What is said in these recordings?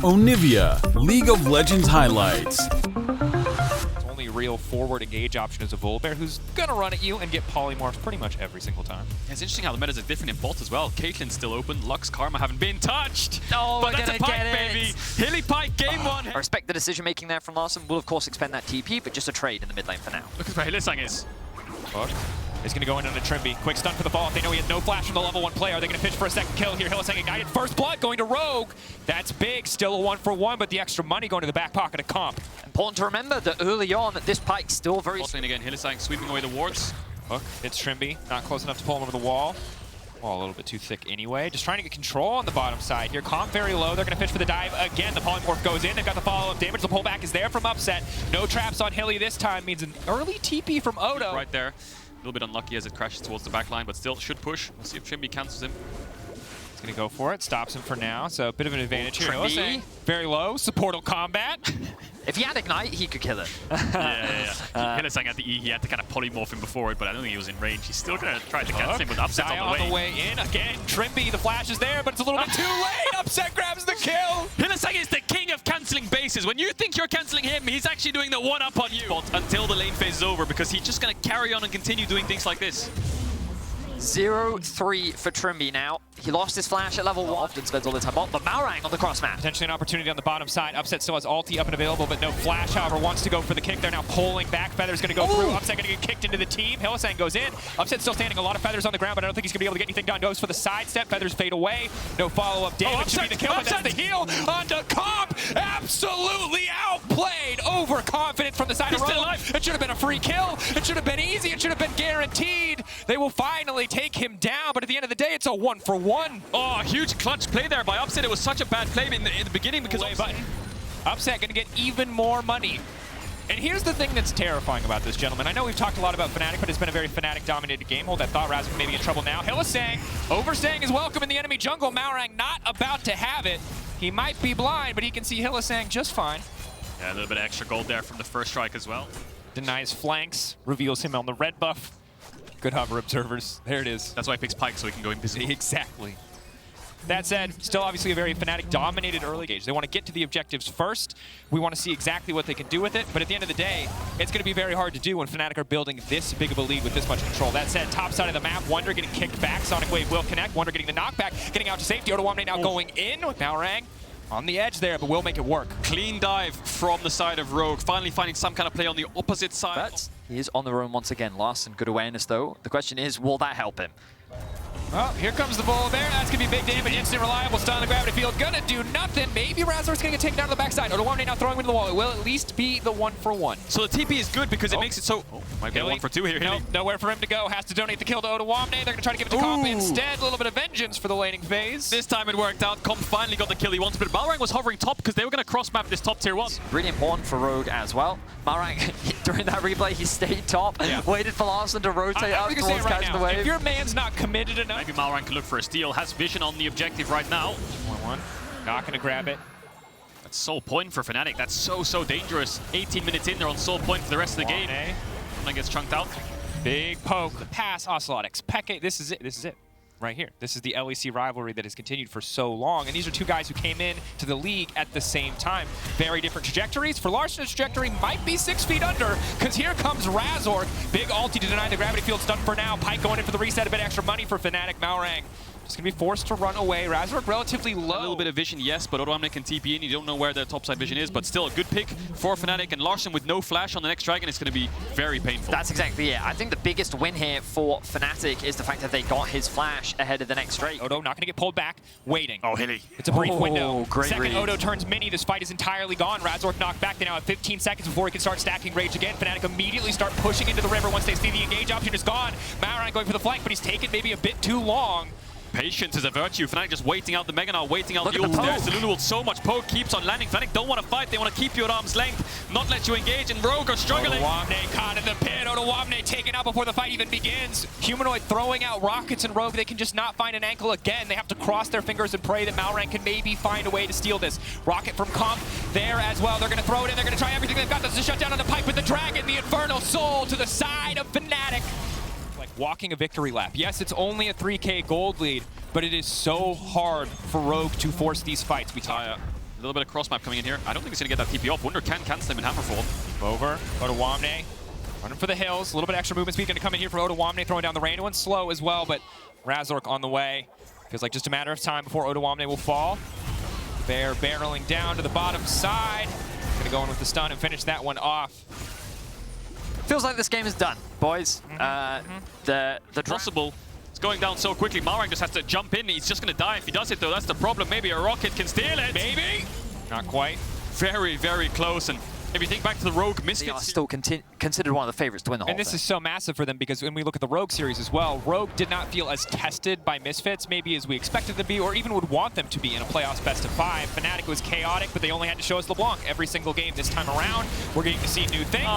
Onivia, League of Legends highlights. Only real forward engage option is a Volibear, who's gonna run at you and get polymorphed pretty much every single time. It's interesting how the metas are different in bot as well. Caitlyn's still open, Lux, Karma haven't been touched. Oh, but we're that's gonna a Pike, get it. baby. Hilly Pike, game one. I respect the decision making there from Larson. Will of course expend that TP, but just a trade in the mid lane for now. Look at where Hylissang is. Hook is going to go in on a Trimby. Quick stun for the fall. If they know he has no flash from the level 1 player, they're going to pitch for a second kill here. Hylissang ignited. First blood going to Rogue. That's big. Still a 1-for-1, but the extra money going to the back pocket of Comp. Important to remember that early on, this Pike's still very... Lane again, Hylissang sweeping away the wards. Hook hits Trimby. Not close enough to pull him over the wall. Wall a little bit too thick anyway. Just trying to get control on the bottom side here. Comp very low. They're going to pitch for the dive again. The polymorph goes in. They've got the follow-up damage. The pullback is there from Upset. No traps on Hilly this time. Means an early TP from Odo. Right there. A little bit unlucky as it crashes towards the back line, but still should push. We'll see if Trimby cancels him. He's going to go for it. Stops him for now. So a bit of an advantage here. Trimby. Very low. Supportal combat. If he had Ignite, he could kill it. Hylissang had the E, he had to kind of polymorph him before it, but I don't think he was in range. He's still going to try to cancel him with Upset on the way. In. Again, Trimby, the flash is there, but it's a little bit too late. Upset grabs the kill. Hylissang is the king of cancelling bases. When you think you're cancelling him, he's actually doing the one-up on you. Until the lane phase is over, because he's just going to carry on and continue doing things like this. 0-3 for Trimby now. He lost his flash at level 1. Often spends all the time on, but Malrang on the cross map. Potentially an opportunity on the bottom side. Upset still has ulti up and available, but no flash, however, wants to go for the kick. They're now pulling back. Feather's going to go through. Upset going to get kicked into the team. Hylissang goes in. Upset still standing. A lot of Feathers on the ground, but I don't think he's going to be able to get anything done. Goes for the sidestep. Feathers fade away. No follow-up damage. Should be the kill, but that's the heal onto Comp. Absolutely outplayed. Overconfident from the side of Rogue. It should have been a free kill. It should have been easy. It should have been guaranteed. They will finally take him down, but at the end of the day, it's a 1-for-1. Oh, huge clutch play there by Upset. It was such a bad play in the beginning because Upset going to get even more money. And here's the thing that's terrifying about this, gentlemen. I know we've talked a lot about Fnatic, but it's been a very Fnatic-dominated game. Hold that thought, Razor may be in trouble now. Hylissang overstaying his welcome in the enemy jungle. Malrang not about to have it. He might be blind, but he can see Hylissang just fine. Yeah, a little bit of extra gold there from the first strike as well. Denies flanks, reveals him on the red buff. Good hover observers. There it is. That's why he picks Pike, so he can go invisible. Exactly. That said, still obviously a very Fnatic-dominated early gauge. They want to get to the objectives first. We want to see exactly what they can do with it. But at the end of the day, it's going to be very hard to do when Fnatic are building this big of a lead with this much control. That said, top side of the map, Wonder getting kicked back. Sonic Wave will connect. Wonder getting the knockback, getting out to safety. Odoamne now going in with Malrang on the edge there, but will make it work. Clean dive from the side of Rogue, finally finding some kind of play on the opposite side. But he is on the roam once again. Larson, good awareness though. The question is, will that help him? Well, here comes the Volibear. That's going to be big damage. Instant reliable stun on the gravity field. Gonna do nothing. Maybe Razor's going to get taken down to the backside. Odoamne now throwing him into the wall. It will at least be the 1-for-1. So the TP is good because it makes it so... Oh, might be a 1-for-2 here. No, nowhere for him to go. Has to donate the kill to Odoamne. They're going to try to give it to Comp instead. A little bit of vengeance for the laning phase. This time it worked out. Comp finally got the kill he wanted, but Malrang was hovering top because they were going to cross-map this top tier 1. Really important for Rogue as well. Malrang, during that replay, he stayed top, waited for Larson to rotate up towards catching the wave. If your man's not committed enough... Maybe Malrang could look for a steal. Has vision on the objective right now. 1-1. Not going to grab it. That's sole point for Fnatic. That's so dangerous. 18 minutes in, they're on sole point for the rest of the game. And then gets chunked out. Big poke. The pass, Ocelot, Peke. This is it. This is it. Right here. This is the LEC rivalry that has continued for so long. And these are two guys who came in to the league at the same time. Very different trajectories. For Larson's trajectory might be 6 feet under, because here comes Razor. Big ulti to deny the gravity field stun for now. Pike going in for the reset. A bit extra money for Fnatic. Malrang just going to be forced to run away. Razor relatively low. A little bit of vision, yes, but Odoamne can TP in. You don't know where their topside vision is, but still a good pick for Fnatic. And Larson with no flash on the next dragon is going to be very painful. That's exactly it. I think the biggest win here for Fnatic is the fact that they got his flash ahead of the next Drake. Odo not going to get pulled back, waiting. Oh, Hilly. It's a brief window. Great Second read. Odo turns mini, this fight is entirely gone. Razork knocked back. They now have 15 seconds before he can start stacking Rage again. Fnatic immediately start pushing into the river once they see the engage option is gone. Malrang going for the flank, but he's taken maybe a bit too long. Patience is a virtue. Fnatic just waiting out the Mega now, waiting out Look the at the ult there. poke. Salulu will so much poke, keeps on landing. Fnatic don't want to fight, they want to keep you at arm's length, not let you engage, and Rogue are struggling. Odoamne caught in the pit. Odoamne taken out before the fight even begins. Humanoid throwing out rockets, and Rogue, they can just not find an ankle again. They have to cross their fingers and pray that Malrang can maybe find a way to steal this. Rocket from Comp there as well. They're going to throw it in. They're going to try everything they've got. This is a shutdown on the Pike with the Dragon, the Infernal Soul to the side of Fnatic. Like walking a victory lap. Yes, it's only a 3K gold lead, but it is so hard for Rogue to force these fights. We talk little bit of cross map coming in here. I don't think he's going to get that TP off. Wonder can cancel him in Hammerfall. Over, Ottawamne, running for the hills. A little bit extra movement speed going to come in here for Ottawamne, throwing down the rain. One's slow as well, but Razork on the way. Feels like just a matter of time before Ottawamne will fall. Bear barreling down to the bottom side. Going to go in with the stun and finish that one off. Feels like this game is done, boys. The Possible. It's going down so quickly. Malrang just has to jump in. He's just going to die if he does it, though. That's the problem. Maybe a rocket can steal it. Maybe. Not quite. Very, very close. And if you think back to the Rogue They Misfits... are still considered one of the favorites to win the whole And this thing. is so massive for them because when we look at the Rogue series as well, Rogue did not feel as tested by Misfits maybe as we expected them to be or even would want them to be in a playoffs best of 5. Fnatic was chaotic, but they only had to show us LeBlanc every single game this time around. We're getting to see new things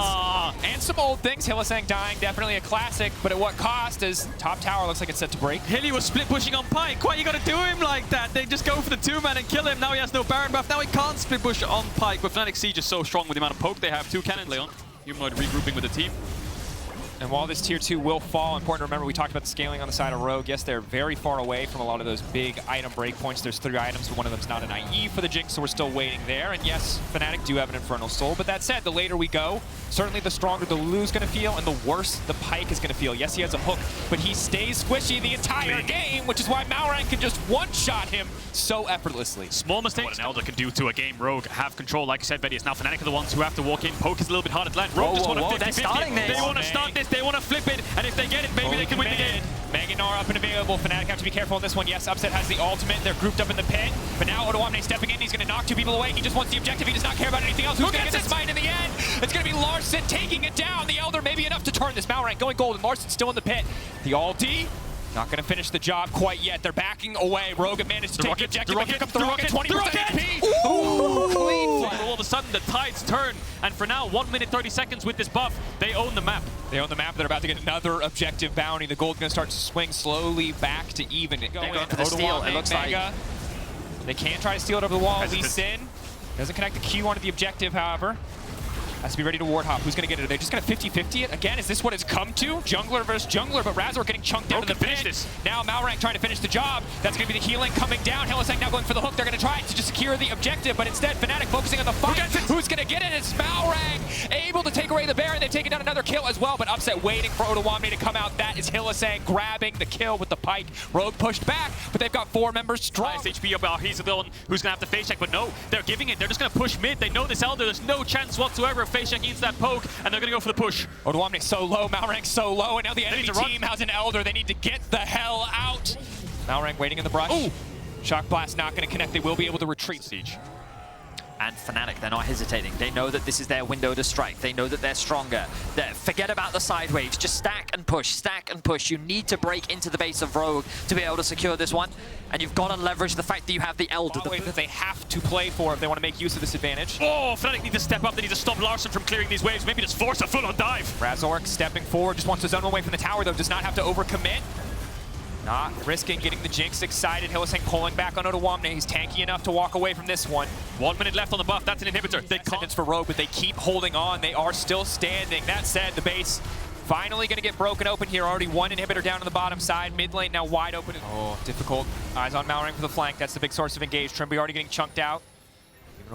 and some old things. Hylissang dying, definitely a classic, but at what cost as top tower looks like it's set to break. Hilly was split pushing on Pyke. Why you gotta do him like that? They just go for the 2-man and kill him. Now he has no Baron buff. Now he can't split push on Pyke, but Fnatic Siege is so strong with the amount of poke they have. 2 cannons, Leon. Humanoid regrouping with the team. And while this tier 2 will fall, important to remember we talked about the scaling on the side of Rogue. Yes, they're very far away from a lot of those big item breakpoints. There's 3 items, but one of them's not an IE for the Jinx, so we're still waiting there. And yes, Fnatic do have an Infernal Soul, but that said, the later we go, certainly the stronger the Lulu's going to feel and the worse the Pyke is going to feel. Yes, he has a hook, but he stays squishy the entire game, which is why Malrang can just one-shot him so effortlessly. Small mistakes. What an Elder can do to a game. Rogue have control. Like I said, Betty, it's now Fnatic are the ones who have to walk in. Poke is a little bit harder to land. Rogue just want to 50-50. They're starting this. They want to start this. They want to flip it. And if they get it, maybe they can win the game. Meganar up and available. Fnatic have to be careful on this one. Yes, Upset has the ultimate. They're grouped up in the pit. But now Ottawamne stepping in. He's going to knock 2 people away. He just wants the objective. He does not care about anything else. Who's going to get the smite in the end? It's going to be Larson taking it down. The Elder maybe enough to turn this. Malrang going golden. Larson's still in the pit. The ulti. Not going to finish the job quite yet. They're backing away. Rogue managed to take the objective. But here comes the rocket. 20% HP. Ooh, clean flag. All of a sudden, the tides turn. And for now, 1 minute 30 seconds with this buff, they own the map. They own the map. They're about to get another objective bounty. The gold's going to start to swing slowly back to even. They're going for the steal. It looks like. They can try to steal it over the wall. Lee Sin doesn't connect the Q onto the objective, however. Has to be ready to ward hop. Who's going to get it? Are they just going to 50-50 it? Again, is this what it's come to? Jungler versus jungler, but Razor getting chunked down in the pit. Now Malrang trying to finish the job. That's going to be the healing coming down. Hylissang now going for the hook. They're going to try to just secure the objective, but instead Fnatic focusing on the fight. Who's going to get it? It's Malrang able to take away the Baron. They've taken down another kill as well, but Upset waiting for Ottawamne to come out. That is Hylissang grabbing the kill with the Pyke. Rogue pushed back, but they've got 4 members strong. Nice HP about. He's the one who's going to have to face check, but no, they're giving it. They're just going to push mid. They know this Elder. There's no chance whatsoever of face checking into that poke, and they're going to go for the push. Ottawamne so low, Malrang so low, and now the enemy team has an Elder. They need to get the hell out. Malrang waiting in the brush. Ooh. Shock Blast not going to connect. They will be able to retreat. Siege. And Fnatic, they're not hesitating. They know that this is their window to strike. They know that they're stronger. Forget about the side waves. Just stack and push, stack and push. You need to break into the base of Rogue to be able to secure this one. And you've got to leverage the fact that you have the Elder. The that they have to play for if they want to make use of this advantage. Oh, Fnatic need to step up. They need to stop Larson from clearing these waves. Maybe just force a full-on dive. Razork stepping forward, just wants to zone away from the tower, though. Does not have to overcommit. Not risking getting the Jinx excited. Hylissang pulling back on Ottawamne. He's tanky enough to walk away from this one. 1 minute left on the buff. That's an inhibitor. They can't for Rogue, but they keep holding on. They are still standing. That said, the base finally going to get broken open here. Already 1 inhibitor down on the bottom side. Mid lane now wide open. Oh, difficult. Eyes on Malrang for the flank. That's the big source of engage. Trimby already getting chunked out.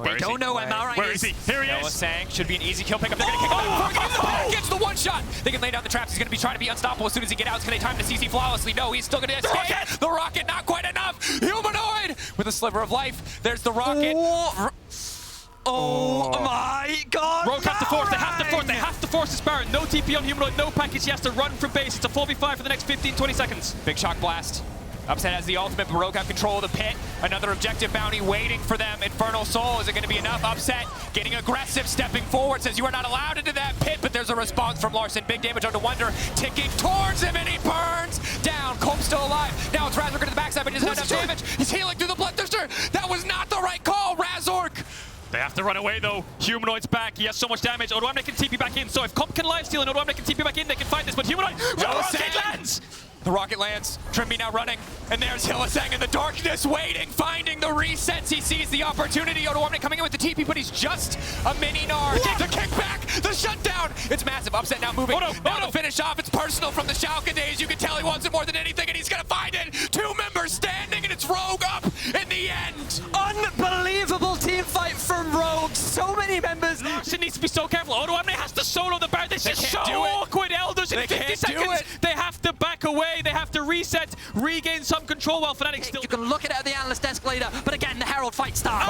They don't know where Malrang is. Where is he? Here he is. Hylissang should be an easy kill pickup. They're going to kick off. Gets the one shot. They can lay down the traps. He's going to be trying to be unstoppable as soon as he gets out. Can they time the CC flawlessly? No, he's still going to escape. The rocket, not quite enough. Humanoid with a sliver of life. There's the rocket. Oh my god! Rogue have to force. They have to force. They have to force this Baron. No TP on Humanoid. No package. He has to run from base. It's a 4v5 for the next 15-20 seconds. Big shock blast. Upset has the ultimate, but Rogue have control of the pit. Another objective bounty waiting for them. Infernal Soul, is it going to be enough? Upset getting aggressive, stepping forward, says you are not allowed into that pit, but there's a response from Larson. Big damage onto Wonder, ticking towards him, and he burns down. Colm's still alive. Now it's Razork to the backside, but he doesn't have enough damage. He's healing through the Bloodthirster. That was not the right call, Razork. They have to run away though. Humanoid's back. He has so much damage. Ottawamne can TP back in. So if Comp can lifesteal and Ottawamne can TP back in, they can fight this. But Humanoid, rocket lands! The rocket lands. Trimby now running. And there's Hylissang in the darkness waiting, finding the resets. He sees the opportunity. Ottawamne coming in with the TP, but he's just a mini Nard. The kickback, the shutdown. It's massive. Upset now moving. Now to finish off. It's personal from the Schalke days. You can tell he wants it more than anything, and he's going to find it. 2 members standing, and it's Rogue up in the end. Unbelievable team fight from Rogue. So many members. Larson needs to be so careful. Onivia has to solo the Baron. This is so awkward. Elders in 50 seconds. They have to back away. They have to reset, regain some control while Fnatic still... You can look at it at the analyst desk later, but again, the Herald fight starts.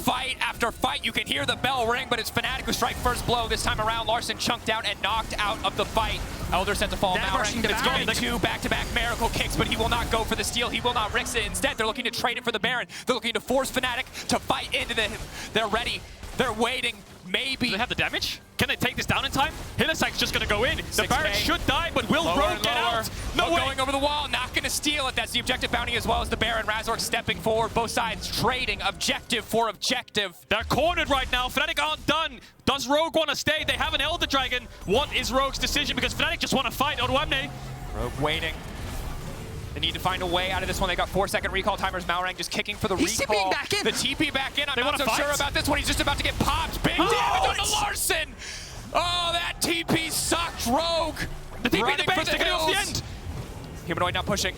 Fight after fight. You can hear the bell ring, but it's Fnatic who strike first blow. This time around, Larson chunked out and knocked out of the fight. Elder set to fall now. It's going to back-to-back miracle kicks, but he will not go for the steal. He will not risk it. Instead, they're looking to trade it for the Baron. They're looking to force Fnatic to fight into them. They're ready. They're waiting. Maybe. Do they have the damage? Can they take this down in time? Hylissang's just going to go in. The Baron should die, but will Rogue get out? No way. Going over the wall, not going to steal it. That's the objective bounty as well as the Baron. Razork stepping forward. Both sides trading objective for objective. They're cornered right now. Fnatic aren't done. Does Rogue want to stay? They have an Elder Dragon. What is Rogue's decision? Because Fnatic just want to fight Onivia. Rogue waiting. They need to find a way out of this one. They got 4-second recall timers. Malrang just kicking for the recall. Back in. The TP back in. I'm not so sure about this one. He's just about to get popped. Big damage on the Larson. Oh, that TP sucked. Rogue. The TP in the base. They're getting off the end. Humanoid not pushing.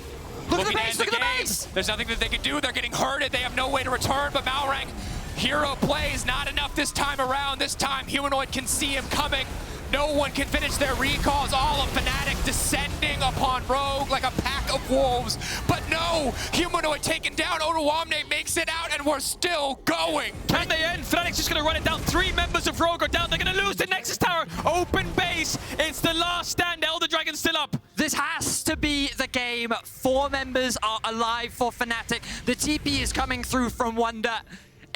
Look at the base. Look at the base. There's nothing that they can do. They're getting hurted. They have no way to return. But Malrang, hero plays. Not enough this time around. This time, Humanoid can see him coming. No one can finish their recalls. All of Fnatic descending upon Rogue like a pack of wolves. But no, Humanoid taken down. Onivia makes it out, and we're still going. Can they end? Fnatic's just going to run it down. 3 members of Rogue are down. They're going to lose the Nexus Tower. Open base. It's the last stand. Elder Dragon's still up. This has to be the game. 4 members are alive for Fnatic. The TP is coming through from Wonder.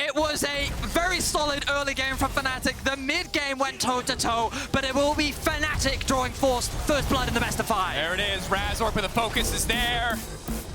It was a very solid early game from Fnatic. The mid game went toe-to-toe, but it will be Fnatic drawing first blood in the best of 5. There it is. Razork, but the focus is there.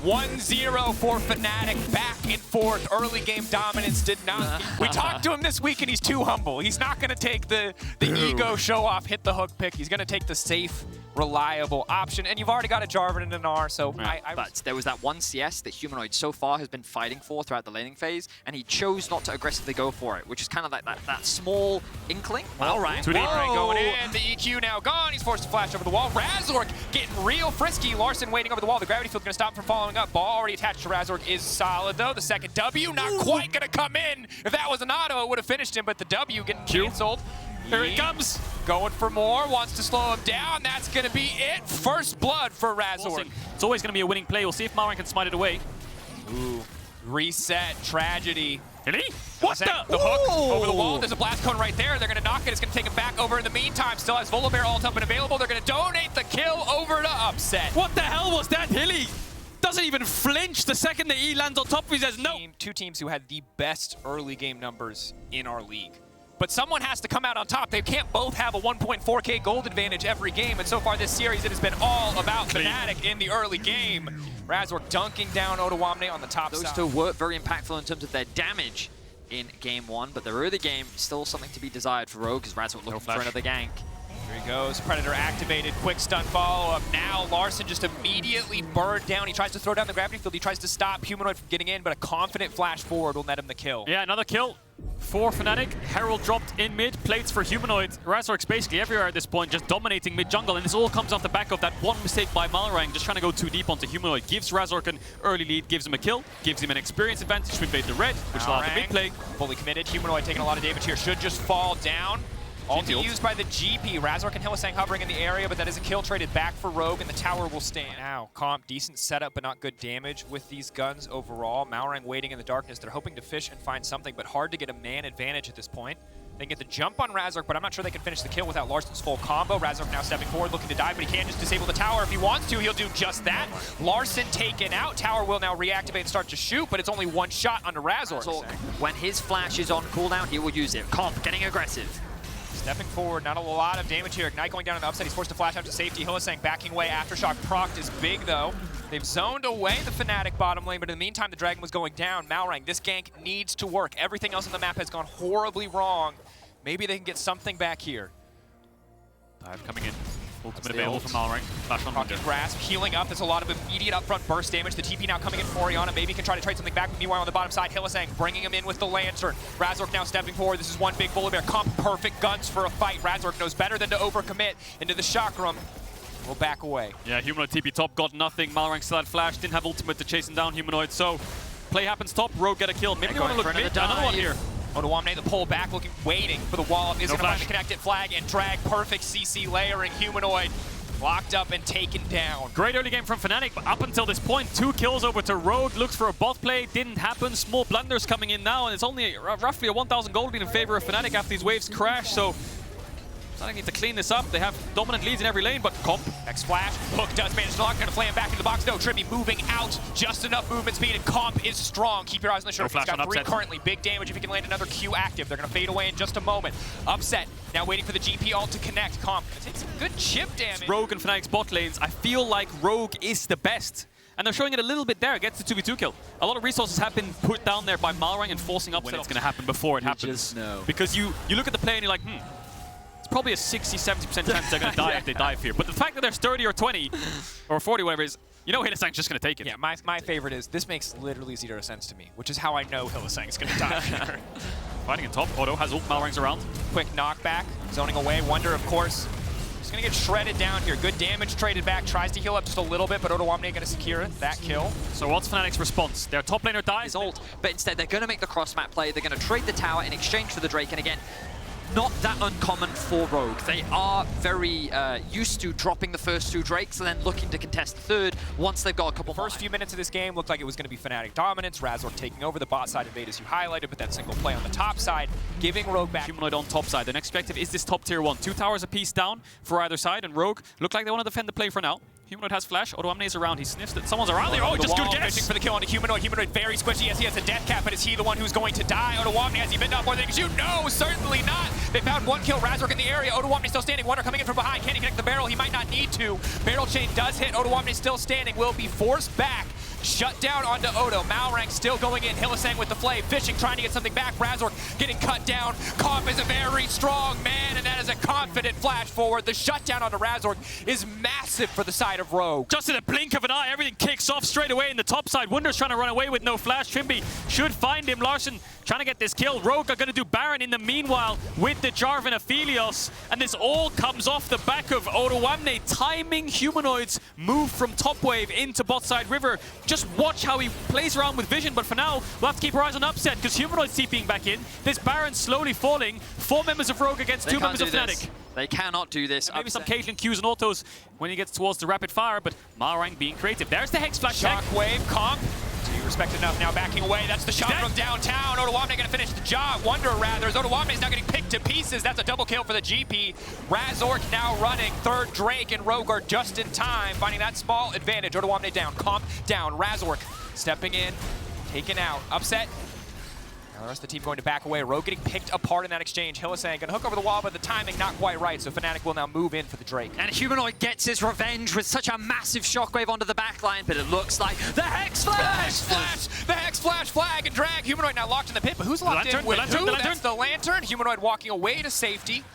1-0 for Fnatic, back and forth. Early game dominance did not... We talked to him this week, and he's too humble. He's not going to take the ego show-off, hit the hook pick. He's going to take the safe, reliable option. And you've already got a Jarvan and an R, so But there was that one CS that Humanoid so far has been fighting for throughout the laning phase, and he chose not to aggressively go for it, which is kind of like that small inkling. All right. Going in. The EQ now gone. He's forced to flash over the wall. Razork getting real frisky. Larson waiting over the wall. The gravity field going to stop him from following up. Ball already attached to Razork is solid, though. The second W not quite going to come in. If that was an auto, it would have finished him, but the W getting canceled. Here it comes. Going for more. Wants to slow him down. That's going to be it. First blood for Razork. It's always going to be a winning play. We'll see if Malrang can smite it away. Ooh. Reset. Tragedy. Really? What the? The hook over the wall. There's a blast cone right there. They're going to knock it. It's going to take him back over in the meantime. Still has Volibear ult up and available. They're going to donate the kill over to Upset. What the hell was that, Hilly? Doesn't even flinch the second that he lands on top of him. He says no. 2 teams who had the best early game numbers in our league. But someone has to come out on top. They can't both have a 1.4K gold advantage every game. And so far this series, it has been all about Fnatic in the early game. Razork dunking down Onivia on the top side. Those 2 were very impactful in terms of their damage in game 1, but the early game, still something to be desired for Rogue, as Razork looking for another gank. Here he goes. Predator activated. Quick stun follow-up. Now Larson just immediately burned down. He tries to throw down the gravity field. He tries to stop Humanoid from getting in, but a confident flash forward will net him the kill. Yeah, another kill for Fnatic. Herald dropped in mid. Plates for Humanoid. Razork's basically everywhere at this point, just dominating mid-jungle. And this all comes off the back of that one mistake by Malrang, just trying to go too deep onto Humanoid. Gives Razork an early lead, gives him a kill, gives him an experience advantage to invade the red, which allowed the mid play. Fully committed. Humanoid taking a lot of damage here. Should just fall down. Ulti used by the GP. Razork and Hylissang hovering in the area, but that is a kill traded back for Rogue, and the tower will stand. Now, Comp, decent setup, but not good damage with these guns overall. Malrang waiting in the darkness. They're hoping to fish and find something, but hard to get a man advantage at this point. They can get the jump on Razork, but I'm not sure they can finish the kill without Larson's full combo. Razork now stepping forward, looking to dive, but he can just disable the tower. If he wants to, he'll do just that. Larson taken out. Tower will now reactivate and start to shoot, but it's only 1 shot onto Razork. When his flash is on cooldown, he will use it. Comp getting aggressive. Stepping forward, not a lot of damage here. Ignite going down on the upside. He's forced to flash out to safety. Hylissang backing away. Aftershock procced is big, though. They've zoned away the Fnatic bottom lane, but in the meantime, the Dragon was going down. Malrang, this gank needs to work. Everything else on the map has gone horribly wrong. Maybe they can get something back here. Dive coming in. Ultimate available from Malrang. Flash on Rocket Grasp, healing up. There's a lot of immediate upfront burst damage. The TP now coming in for Orianna. Maybe can try to trade something back. Meanwhile, on the bottom side, Hylissang bringing him in with the Lantern. Razork now stepping forward. This is one big Volibear. Comp perfect guns for a fight. Razork knows better than to overcommit into the chakram. We'll back away. Yeah, Humanoid TP top got nothing. Malrang still had flash, didn't have ultimate to chase him down, Humanoid. So Play happens top, Rogue get a kill. Maybe they want to look mid. another Another one here. Odoamne, the pull back, waiting for the wall up. Is No going to find flash. the connected flag and drag. Perfect CC layering. Humanoid locked up and taken down. Great early game from Fnatic, but up until this point, 2 kills over to Rogue. Looks for a bot play, didn't happen. Small blunders coming in now, and it's only roughly a 1,000 gold being in favor of Fnatic after these waves crash. So Fnatic need to clean this up. They have dominant leads in every lane, but Comp. Next flash. Hook does manage to lock. Going to flame back into the box. No, Trippy moving out. Just enough movement speed, and Comp is strong. Keep your eyes on the shoulder. flash He's got on 3 Upset. currently. Big damage if he can land another Q active. They're going to fade away in just a moment. Upset. Now waiting for the GP ult to connect. Comp going to take some good chip damage. Rogue and Fnatic's bot lanes, I feel like Rogue is the best. And they're showing it a little bit there. Gets the 2v2 kill. A lot of resources have been put down there by Malrang and forcing Upset. When it's going to happen before it happens. just know. Because you look at the play and you're like, it's probably a 60-70% chance they're going to die if they dive here. But the fact that there's 30 or 20 or 40, whatever it is, you know Hylissang's just going to take it. Yeah, my favorite is this makes literally 0 sense to me, which is how I know Hylissang's going to die here. Fighting in top. Odo has ult. Malrang's around. Quick knockback, zoning away. Wonder, of course, he's going to get shredded down here. Good damage traded back. Tries to heal up just a little bit, but Odoamne going to secure it. That kill. So what's Fnatic's response? Their top laner dies. His ult, but instead they're going to make the cross-map play. They're going to trade the tower in exchange for the Drake, and again, not that uncommon for Rogue. They are very used to dropping the first 2 Drakes and then looking to contest the third once they've got a couple more. First few minutes of this game looked like it was going to be Fnatic dominance. Razork taking over the bot side invade as you highlighted, but that single play on the top side, giving Rogue back. Humanoid on top side. The next objective is this top tier 1. 2 towers apiece down for either side, and Rogue look like they want to defend the play for now. Humanoid has flash. Odoamne is around. He sniffs that someone's around there. Oh, just good guess. Fishing for the kill on a Humanoid. Humanoid very squishy. Yes, he has a death cap, but is he the one who's going to die? Odoamne, has he been up more than you? No, certainly not. They found 1 kill. Razork in the area. Odoamne still standing. Wonder coming in from behind. Can he connect the barrel? He might not need to. Barrel chain does hit. Odoamne still standing. Will be forced back. Shut down onto Odo. Malrang still going in. Hylissang with the flame. Fishing, trying to get something back. Razork getting cut down. Comp is a very strong man, and that is a confident flash forward. The shutdown onto Razork is massive for the side of Rogue. Just in a blink of an eye, everything kicks off straight away in the top side. Wunder's trying to run away with no flash. Trimby should find him. Larson trying to get this kill. Rogue are going to do Baron in the meanwhile with the Jarvan Aphelios. And this all comes off the back of Odoamne timing Humanoid's move from top wave into bot side river. Just watch how he plays around with vision, but for now, we'll have to keep our eyes on Upset because Humanoid's TPing back in. This Baron slowly falling. 4 members of Rogue against 2 members of Fnatic. They cannot do this. Maybe some Caitlyn Qs and autos when he gets towards the rapid fire, but Malrang being creative. There's the Hex Flash tech. Shockwave, Comp. Do you respect enough now backing away? That's the shot from downtown. Odoamne going to finish the job. Wonder rather. Odoamne is now getting picked to pieces. That's a double kill for the GP. Razork now running. 3rd Drake and Rogue are just in time, finding that small advantage. Odoamne down. Comp down. Razork stepping in, taken out. Upset. Now the rest of the team going to back away. Rogue getting picked apart in that exchange. Hylissang going to hook over the wall, but the timing not quite right, so Fnatic will now move in for the Drake. And Humanoid gets his revenge with such a massive shockwave onto the backline, but it looks like the Hex Flash! The Hex Flash flag and drag. Humanoid now locked in the pit, but who's locked in with who? That's the Lantern. Humanoid walking away to safety.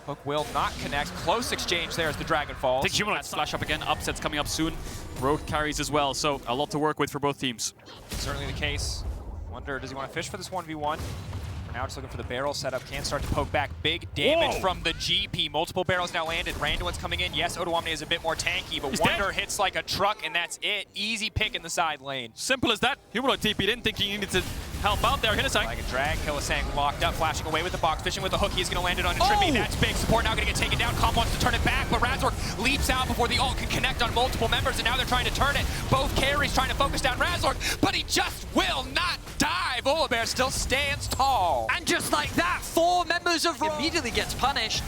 Hook will not connect. Close exchange there as the Dragon falls. I think Humanoid's flash up again. Upset's coming up soon. Rogue carries as well, so a lot to work with for both teams. Certainly the case. Wonder, does he want to fish for this 1v1? For now, just looking for the barrel setup. Can start to poke back. Big damage from the GP. Multiple barrels now landed. Randuin's coming in. Yes, Odoamne is a bit more tanky, but Wonder hits like a truck, and that's it. Easy pick in the side lane. Simple as that. Humanoid TP'd in, thinking he needed to help out there. Hylissang. Like a drag. Hylissang locked up, flashing away with the box, fishing with the hook. He's going to land it on a Trippy. That's big. Support now going to get taken down. Comp wants to turn it back, but Razork leaps out before the ult can connect on multiple members, and now they're trying to turn it. Both carries trying to focus down Razork, but he just will not die. Volibear still stands tall. And just like that, 4 members of Rogue immediately gets punished.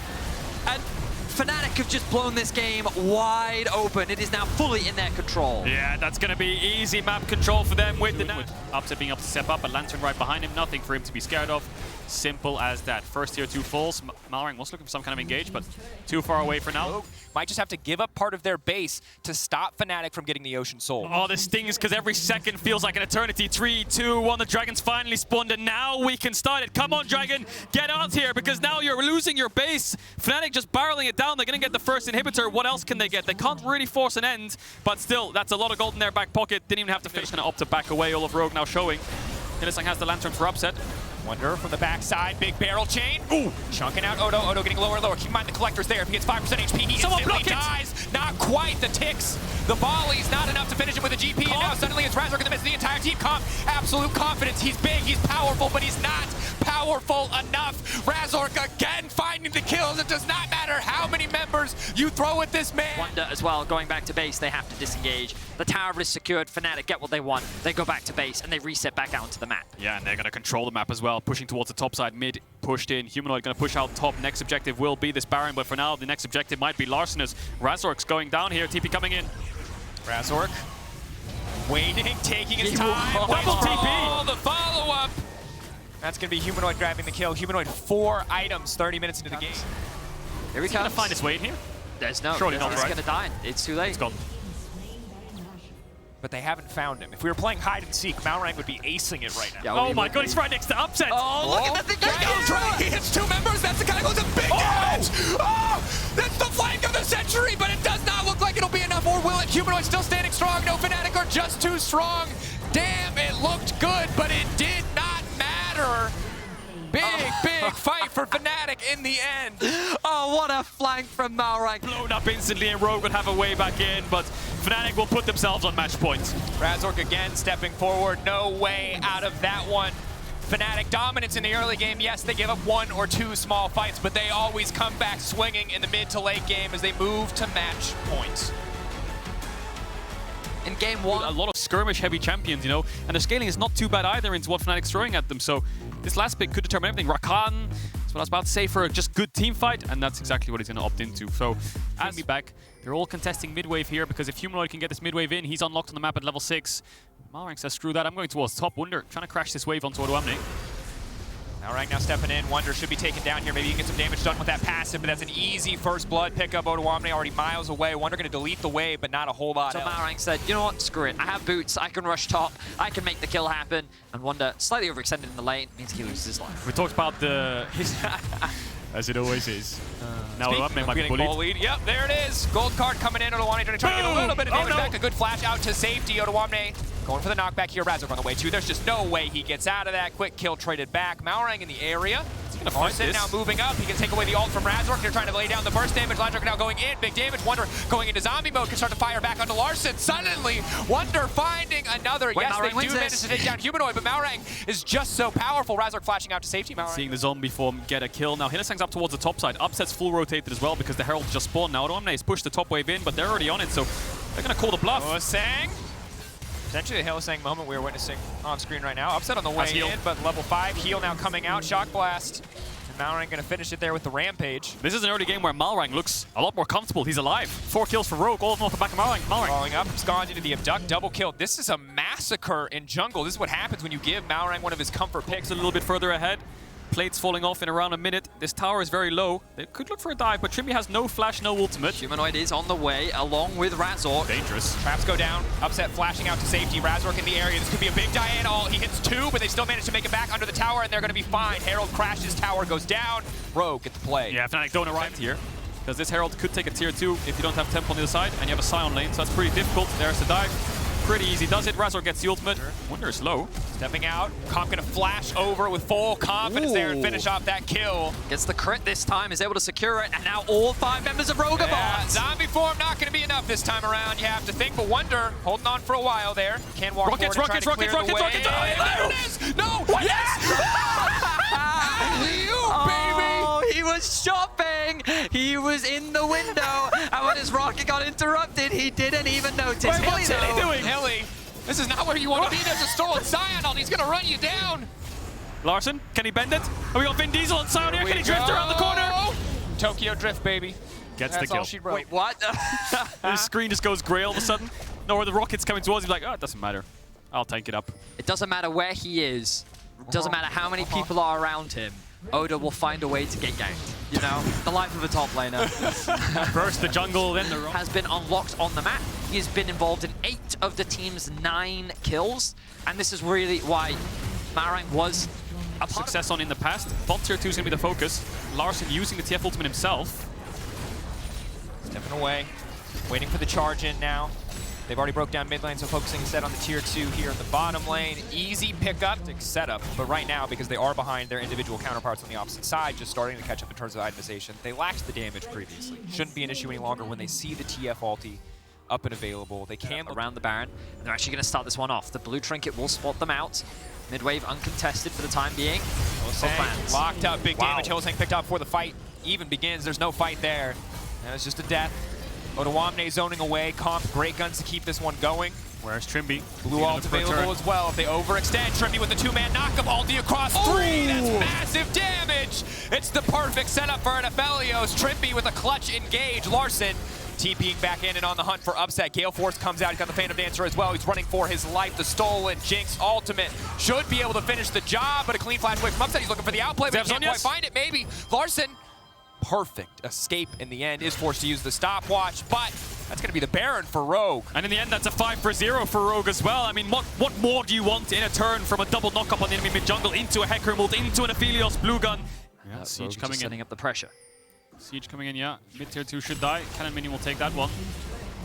And Fnatic have just blown this game wide open. It is now fully in their control. Yeah, that's going to be easy map control for them with the Upset being able to step up, a Lantern right behind him. Nothing for him to be scared of. Simple as that. First tier 2 falls. Malrang was looking for some kind of engage, but too far away for now. Might just have to give up part of their base to stop Fnatic from getting the Ocean Soul. Oh, this stings because every second feels like an eternity. 3, 2, 1. The Dragon's finally spawned, and now we can start it. Come on, Dragon. Get out here because now you're losing your base. Fnatic just barreling it down. They're going to get the first inhibitor. What else can they get? They can't really force an end, but still, that's a lot of gold in their back pocket. Didn't even have to finish. Going to opt to back away. All of Rogue now showing. Hylissang has the Lantern for Upset. Wonder from the backside, big barrel chain. Ooh, chunking out Odo. Odo getting lower and lower. Keep in mind the collector's there. If he gets 5% HP, he instantly dies. Not quite. The ticks, the volleys, not enough to finish him with a GP. And now suddenly it's Razork in the midst of the entire team. Absolute confidence. He's big, he's powerful, but he's not powerful enough. Razork again finding the kills. It does not matter how many members you throw at this man. Wonder as well, going back to base, they have to disengage. The tower is secured. Fnatic get what they want. They go back to base and they reset back out into the map. Yeah, and they're going to control the map as well, pushing towards the top side. Mid pushed in. Humanoid going to push out top. Next objective will be this Baron, but for now, the next objective might be Larson as Razork's going down here. TP coming in. Razork waiting, taking his time. Double TP. The follow-up. That's going to be Humanoid grabbing the kill. Humanoid 4 items 30 minutes into the game. Here he He's going comes. to find his way in here. There's no. Surely not, He's right? going to die. It's too late. It's gone. But they haven't found him. If we were playing hide and seek, Malrang would be acing it right now. Yeah, Oh my god, he's right next to Upset. Oh, look at the thing. He hits 2 members. That's the guy who goes a big damage. Oh, that's the flank of the century, but it does not look like it'll be enough, or will it? Humanoid still standing strong. No, Fnatic are just too strong. Damn, it looked good, but it did not matter. Big fight for Fnatic in the end. Oh, what a flank from Malrang. Blown up instantly, and Rogue would have a way back in, but Fnatic will put themselves on match points. Razork again stepping forward. No way out of that one. Fnatic dominance in the early game. Yes, they give up 1 or 2 small fights, but they always come back swinging in the mid to late game as they move to match points. In game 1. A lot of skirmish-heavy champions, you know, and their scaling is not too bad either into what Fnatic's throwing at them, so this last pick could determine everything. Rakan, that's what I was about to say, for a just good team fight, and that's exactly what he's going to opt into. So, as me back, they're all contesting mid-wave here, because if Humanoid can get this mid-wave in, he's unlocked on the map at level 6. Malrang says, screw that, I'm going towards top. Wonder trying to crash this wave onto Odoamne. Malrang now stepping in. Wonder should be taken down here. Maybe he can get some damage done with that passive, but that's an easy first blood pickup. Odoamne already miles away. Wonder going to delete the wave, but not a whole lot So else. Malrang said, you know what, screw it. I have boots, I can rush top, I can make the kill happen. And Wonder, slightly overextended in the lane, means he loses his life. We talked about the... as it always is. Now Odoamne might be Getting ball bullied. lead. Yep, there it is. Gold card coming in. Odoamne trying to get a little bit of damage back. A good flash out to safety. Odoamne going for the knockback here. Razork on the way too. There's just no way he gets out of that. Quick kill traded back. Malrang in the area. Arson now moving up. He can take away the ult from Razork. They're trying to lay down the burst damage. Razork now going in. Big damage. Wonder going into zombie mode. Can start to fire back onto Larson. Suddenly, Wonder finding another. Wait, yes, Malrang they do wins manage this. to take down Humanoid, but Malrang is just so powerful. Razork flashing out to safety. Malrang. Seeing the zombie form get a kill. Now Hylissang's up towards the top side. Upset's full rotated as well because the Herald just spawned. Now Odoamne has pushed the top wave in, but they're already on it, so they're going to call the bluff. Hylissang. Potentially the Hylissang moment we are witnessing on screen right now. Upset on the way in, but level 5. Heal now coming out. Shock Blast. And Malrang going to finish it there with the Rampage. This is an early game where Malrang looks a lot more comfortable. He's alive. 4 kills for Rogue, all of them off the back of Malrang. Falling up, Sconge into the Abduct, double kill. This is a massacre in jungle. This is what happens when you give Malrang one of his comfort picks. A little bit further ahead. Plates falling off in around a minute. This tower is very low. They could look for a dive, but Trimby has no flash, no ultimate. Humanoid is on the way, along with Razork. Dangerous. Traps go down. Upset flashing out to safety. Razork in the area. This could be a big die-in. He hits 2, but they still manage to make it back under the tower, and they're going to be fine. Herald crashes. Tower goes down. Rogue get the play. Yeah, Fnatic don't arrive here, because this Herald could take a tier 2 if you don't have Temp on the other side, and you have a Scion lane, so that's pretty difficult. There's the dive. Pretty easy does it. Razork gets the ultimate. Wonder is low. Stepping out. Comp going to flash over with full confidence there and finish off that kill. Gets the crit this time, is able to secure it, and now all 5 members of Rogue are bought. Zombie form not going to be enough this time around, you have to think, but Wonder holding on for a while there. Can walk Rockets, forward and try rockets, to clear rockets, the way. rockets, rockets. There it is! No! What? Yes! Oh, he was shopping! He was in the window, and when his rocket got interrupted, he didn't even notice. Wait, what's Hilly, Hilly though. doing? Hilly, this is not where you want to be. There's a stolen Scion ult. He's going to run you down. Larson, can he bend it? Oh, we got Vin Diesel on Scion here. Can he drift around the corner? Tokyo drift, baby. Gets That's the kill. all she wrote. Wait, what? His screen just goes grey all of a sudden. No, where the rocket's coming towards him, like, oh, it doesn't matter. I'll tank it up. It doesn't matter where he is. It doesn't matter how many people are around him. Oda will find a way to get ganked. You know, the life of a top laner. First the jungle, then the rock. Has been unlocked on the map. He's been involved in 8 of the team's 9 kills. And this is really why Malrang was a part Success on in the past. Bot tier 2 is going to be the focus. Larson using the TF ultimate himself. Stepping away. Waiting for the charge in now. They've already broke down mid lane, so focusing instead on the tier 2 here in the bottom lane. Easy pickup, setup, but right now, because they are behind their individual counterparts on the opposite side, just starting to catch up in terms of itemization. They lacked the damage previously. Shouldn't be an issue any longer when they see the TF ulti up and available. They can around the Baron, and they're actually going to start this one off. The blue trinket will spot them out. Mid-wave uncontested for the time being. Locked up, big damage. Hillsang picked up before the fight even begins. There's no fight there. And it's just a death. Odoamne zoning away. Comp, great guns to keep this one going. Where's Trimby? Blue ult available as well. If they overextend, Trimby with the 2-man knockup, ulti across 3. That's massive damage. It's the perfect setup for an Aphelios. Trimby with a clutch engage. Larson TPing back in and on the hunt for upset. Gale Force comes out. He's got the Phantom Dancer as well. He's running for his life. The stolen Jinx ultimate should be able to finish the job, but a clean flash away from upset. He's looking for the outplay, but he can't quite find it. Maybe Larson. Perfect escape in the end. Is forced to use the stopwatch, but that's going to be the Baron for Rogue. And in the end, that's a 5-for-0 for Rogue as well. I mean, what more do you want in a turn from a double knockup on the enemy mid-jungle into a Hecarim ult, into an Aphelios blue gun? Yeah, Siege coming in. Setting up the pressure. Siege coming in, yeah. Mid-tier 2 should die. Cannon Minion will take that one.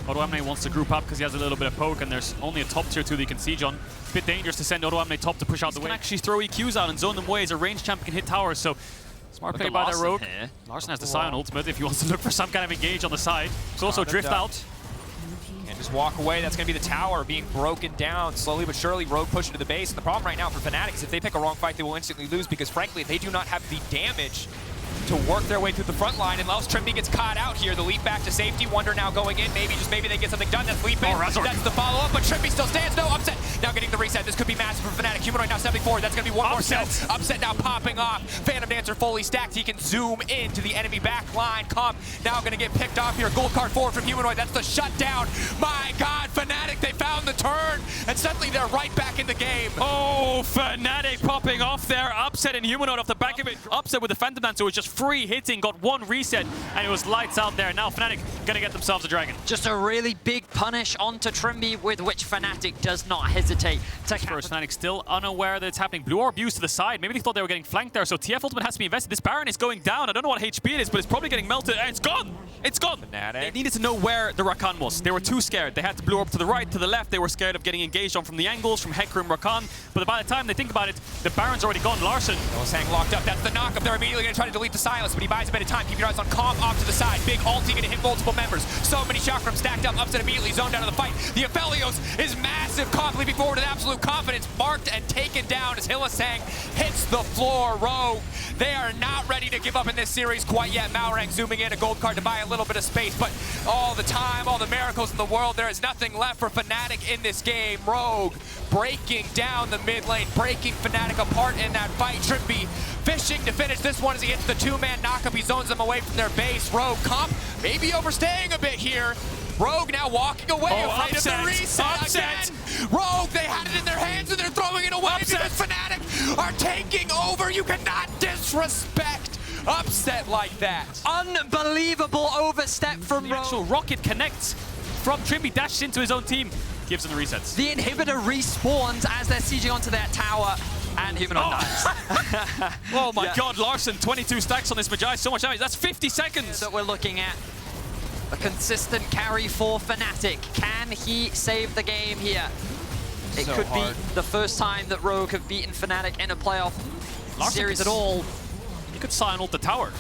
Odoamne wants to group up because he has a little bit of poke, and there's only a top tier 2 that he can siege on. Bit dangerous to send Odoamne top to push out the way. He can actually throw EQs out and zone them away as a ranged champ can hit towers, so smart play by the Rogue. Here. Larson has the Scion ultimate if he wants to look for some kind of engage on the side. There's also drift out. And just walk away. That's going to be the tower being broken down. Slowly but surely, Rogue pushing to the base. And the problem right now for Fnatic is if they pick a wrong fight, they will instantly lose because, frankly, they do not have the damage to work their way through the front line. Unless Trimby gets caught out here. The leap back to safety. Wonder now going in. Maybe, just maybe they get something done. That's leap in. That's the follow-up, but Trimby still stands. No, upset. Now getting the reset. This could be massive for Fnatic. Humanoid now stepping forward. That's going to be one more kill. Upset now popping off. Phantom Dancer fully stacked. He can zoom into the enemy back line. Comp now going to get picked off here. Gold card forward from Humanoid. That's the shutdown. My God, Fnatic, they found the turn. And suddenly they're right back in the game. Oh, Fnatic popping off there. Upset and Humanoid off the back of it. Upset with the Phantom Dancer was just free hitting. Got one reset, and it was lights out there. Now Fnatic gonna get themselves a dragon. Just a really big punish onto Trimby, with which Fnatic does not hesitate to First, Fnatic still unaware that it's happening. Blue Orb used to the side. Maybe they thought they were getting flanked there, so TF ultimate has to be invested. This Baron is going down. I don't know what HP it is, but it's probably getting melted, and it's gone! It's gone! Fnatic. They needed to know where the Rakan was. They were too scared. They had the Blue Orb to the right, to the left. They were scared of getting engaged on from the angles, from Hecarim, Rakan. But by the time they think about it, the Baron's already gone. Larson. Hillsang locked up. That's the knockup. They're immediately going to try to delete the silence, but he buys a bit of time. Keep your eyes on Comp off to the side. Big ulti going to hit multiple members. So many chakrams stacked up. Upset immediately zoned out of the fight. The Aphelios is massive. Comp leaping forward with absolute confidence. Marked and taken down as Hillsang hits the floor. Rogue, they are not ready to give up in this series quite yet. Malrang zooming in, a gold card to buy a little bit of space, but all the time, all the miracles in the world, there is nothing left for Fnatic in this game. Rogue breaking down the mid lane, breaking Fnatic apart in that fight. Trimby fishing to finish this one as he hits the 2-man knockup. He zones them away from their base. Rogue, Comp maybe overstaying a bit here. Rogue now walking away, afraid of the reset again. Rogue, they had it in their hands and they're throwing it away because Fnatic are taking over. You cannot disrespect upset like that. Unbelievable overstep from The actual rocket connects from Trimby, dashes into his own team, gives them the resets. The inhibitor respawns as they're sieging onto their tower, and Humanoid dies. Oh my God, Larson, 22 stacks on this Magi, so much damage. That's 50 seconds. That we're looking at. A consistent carry for Fnatic. Can he save the game here? It could be the first time that Rogue have beaten Fnatic in a playoff series at all. He could sign ult the tower.